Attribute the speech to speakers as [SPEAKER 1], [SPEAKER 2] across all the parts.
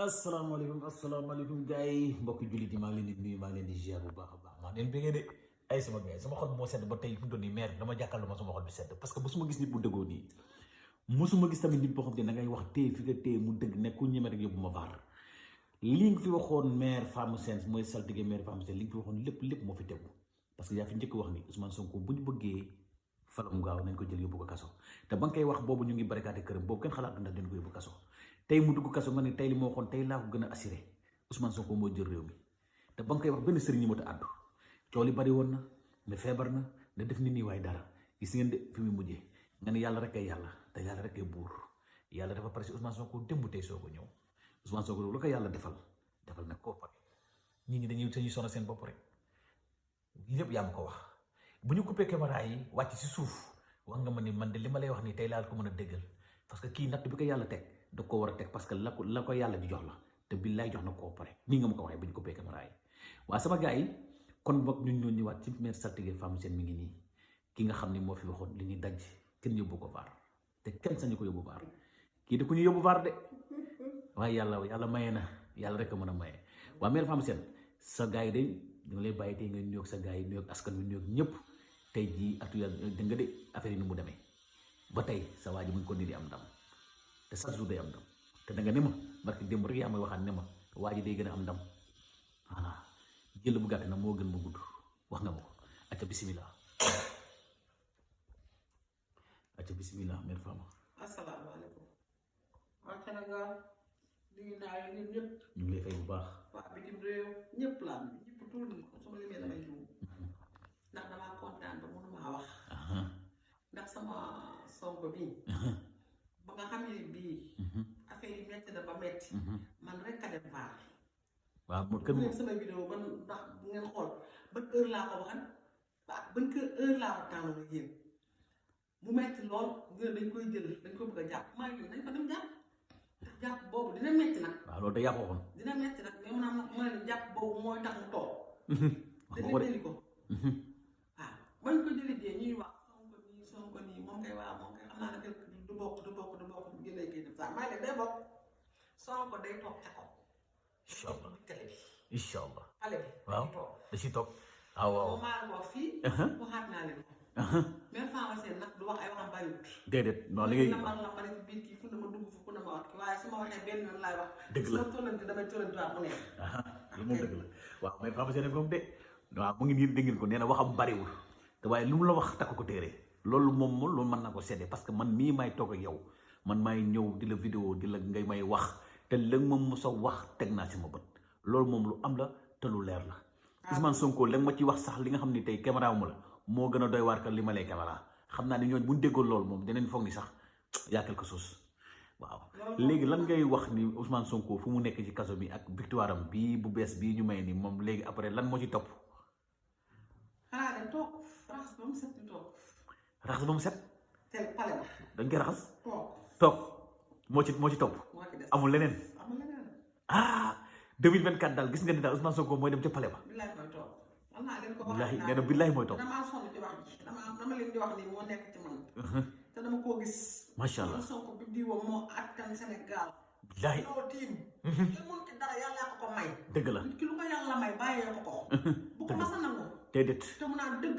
[SPEAKER 1] asalaamaaleykum gars yi mbokki jullit yi maa ngi leen di nuyu maa ngi leen di ziar bu baax a baax maa leen bëggee de ay sama gars sama xol moo sedd ba tey fi mu toll nii meer dama jàkkaarloo ma sama xol bi sedd parce que musuma gis nit bu dëggoo nii musuma gis tamit nit boo xam te da ngay wax téye fi nga téye mu dëgg ne ku ñeme rek yóbbu ma vaar li nga fi waxoon maire Fama Sène mooy saltige maire Fama Sène li nga fi waxoon lépp moo fi tegu parce que yaa fi njëkk wax ni Ousmane Sonko bu ñu bëggee falam gaaw nañ ko jël yóbbu ko kaso te ba nga koy wax boobu ñu ngi barricade këram boobu kenn xalaatu ndax dina ko yóbbu kaso tey mu dugg kaso nga ne tey li ma waxoon tey laa ko gën a assuré Ousmane Sonko moo jël réew mi te ba nga koy wax benn sëriñ ñi ma ta àddu coow li bari woon na ne feebar na ne def nit ñi waaye dara gis ngeen de fi mu mujjee nga ne yàlla rek ay yàlla te yàlla rek ay buur yàlla dafa pare si Ousmane Sonko démb tey soo ko ñëw Ousmane Sonko lu ko yàlla defal nag koo pare nit ñi dañuy sonal seen bopp rek lépp yaa ma ko wax bu ñu coupé caméra yi wàcc si suuf wax nga ma ni man de li ma lay wax nii tey laa ko mën a déggal parce que kii natt bi ko yàlla teg da ko war a teg parce que la ko yàlla di jox la te billaay jox na koo pare nii nga ma ko waxee bu ñu coupé caméra yi waa sama gars yi kon boog ñun ñoo ñëwaat ci maire saltige Fama Sène mi ngi nii ki nga xam ne moo fi waxoon li ñuy daj kenn yóbbu ko vaar te kenn sañu ko yóbbu vaar kii de ku ñu yóbbu vaar de waaye yàlla maye na yàlla rek a mën a maye waa maire Fama Sène sa gars yi de ñu lay bàyyi tey nga nuyoog sa gars yi nuyoog askan wi nuyoog ñëpp tey jii atu yàlla dégg nga de affaire yi ni mu demee ba tey sa waa ji mu ngi ko nii di am ndam te chaque jour day am ndam te da nga ne ma barki démb rek yaa may waxaat ne ma waa ji day gën a am ndam voilà jël bu gàtt na moo gën mu gudd wax nga ma ko acca bisimilah mère Fama.
[SPEAKER 2] asalaamaaleykum waa Sénégal nuyu naa leen ñëpp.
[SPEAKER 1] ñu ngi lay fay bu baax.
[SPEAKER 2] waa bitim réew ñëpp laa ñëpp tuur su ma limee damay juum ndax damaa kontaan ba mënumaa wax ndax sama Sonko bii ba nga xam ne bii affaire yi metti na ba metti man rek a dem vaar.
[SPEAKER 1] waaw mu kër
[SPEAKER 2] mu sama vidéo ban ndax bu ngeen xool ban heure laa ko waxan ban heure laa ko tànn ak yéen mu metti lool ngeen dañ koy jël dañ ko bëgg a jàpp maa ngi dañ ko dem jàpp ndax jàpp boobu dina metti nag.
[SPEAKER 1] waaw loolu da yàqu woon.
[SPEAKER 2] dina metti nag mais maanaam ma ne jàpp boobu mooy tax mu toog.
[SPEAKER 1] wax nga ko de
[SPEAKER 2] jëli ko. waaw bañ ko jëli jee ñuy wax Sonko nii moom kay waaw moom kay xam naa ne du bokk jëlee kay def saa maa ngi day bokk Sonko day toog ca kaw.
[SPEAKER 1] incha allah
[SPEAKER 2] télé bi.
[SPEAKER 1] incha allah.
[SPEAKER 2] xale bi.
[SPEAKER 1] waaw da ciy toog. waaw
[SPEAKER 2] moom maa la wax fii. waxaat naa leen ko. même Fama Sène nag du wax ay waxam bariwut.
[SPEAKER 1] déedéet non li ngay.
[SPEAKER 2] man la ci biir kii fu ne ma dugg fu ne ma wax waaye su ma waxee benn yoon laay wax.
[SPEAKER 1] dëgg la
[SPEAKER 2] su ma tollante damay tollantiwaat mu neex.
[SPEAKER 1] li moom dëgg la waaw mais Fama Sène moom de waaw mu ngi nii dégg ngeen ko nee na waxam bariwul te waaye lu mu la wax takk ko téere loolu loolu mën naa ko sedde parce que man mii may toog ak yow man maay ñëw di la vidéo di la ngay may wax te léegi moom mos a wax teg naa si ma bët loolu moom lu am la te lu leer la. Ousmane Sonko léegi ma ci wax sax li nga xam ni tey caméra mu la moo gën a doy waar que li ma lay caméra xam naa ni ñooñu bu ñu déggoon loolu moom dinañ foog ni sax yaa quelque chose waaw. léegi lan ngay wax ni Ousmane Sonko fu mu nekk ci kaso bi ak victoire am bii bu bees bii ñu may ni moom léegi après lan moo ci topp.
[SPEAKER 2] xanaa dem toog raxas ba mu set ñu toog.
[SPEAKER 1] raxas ba mu set.
[SPEAKER 2] te pale ba.
[SPEAKER 1] dañ koy raxas.
[SPEAKER 2] toog
[SPEAKER 1] moo ci topp.
[SPEAKER 2] moo ci des
[SPEAKER 1] amul leneen.
[SPEAKER 2] amul leneen.
[SPEAKER 1] 2024 daal gis nga ni daal Ousmane Sonko mooy dem ca pale ba.
[SPEAKER 2] billaay mooy toog. xam naa leen ko wax
[SPEAKER 1] billaay nee na billaay mooy toog.
[SPEAKER 2] damaa sonn ci wax ji dama leen di wax nii moo nekk ci man. te dama koo gis.
[SPEAKER 1] macha allah
[SPEAKER 2] Sonko bi diwoo moo attan Sénégal.
[SPEAKER 1] billaay
[SPEAKER 2] loo tiim. te mun ci dara yàlla ko may.
[SPEAKER 1] dëgg la
[SPEAKER 2] ki lu ko yàlla may bàyyee ko ko. bu ko mas a nangu.
[SPEAKER 1] déedéet.
[SPEAKER 2] te mu naan dëgg.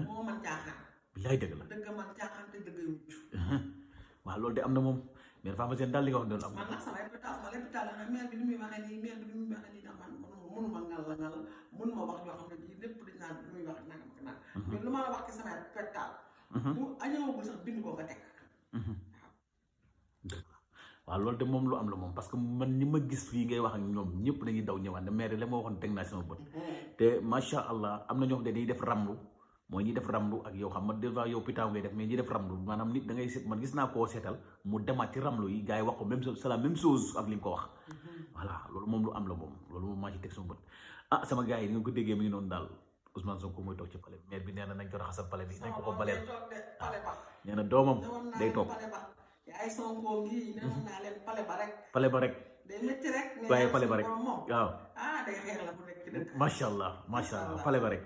[SPEAKER 2] moo man caaxaan.
[SPEAKER 1] billaay dëgg la.
[SPEAKER 2] dëgg man caaxaan te dëgg yu
[SPEAKER 1] waaw loolu de am na moom mais Fama Sène daal li nga wax noonu am na.
[SPEAKER 2] man nag sama hôpital nag maire bi ni muy waxee nii maire bi ni muy waxee nii ndax man mënuma ngal mënuma wax yoo xam ne bii lépp dañ naan muy wax nangam ak naan. mais lu ma la wax ci sama hôpital. bu añëwagul sax bind ko nga teg.
[SPEAKER 1] waaw loolu de moom lu am la moom parce que man ñi ma gis fii ngay wax ak ñoom ñëpp dañuy daw ñëwaat ne maire la ma waxoon teg naa sama bët. te macha allah am na ñoo xam ne dañuy def ramlu. mooy ñi def ramlu ak yow xam ma des fois yow pitaaw ngay def mais ñi def ramlu maanaam nit da ngay seet man gis naa koo seetal mu demaat ci ramlu yi gars yi wax ko même c'est la même chose ak li mu ko wax. voilà loolu moom lu am la moom loolu moom maa ci teg sama bët sama gars yi ni nga ko déggee mi ngi noonu daal Ousmane Sonko mooy toog ci pale bi maire bi nee na nañ ko raxasal pale bi nañ ko baleel nee na doomam day toog.
[SPEAKER 2] ay Sonko ngi ne naa leen pale ba rek.
[SPEAKER 1] pale ba rek.
[SPEAKER 2] day métti rek.
[SPEAKER 1] waaye pale ba rek waaw.
[SPEAKER 2] day xeex la bu nekk ci dëkk.
[SPEAKER 1] macha allah pale ba rek.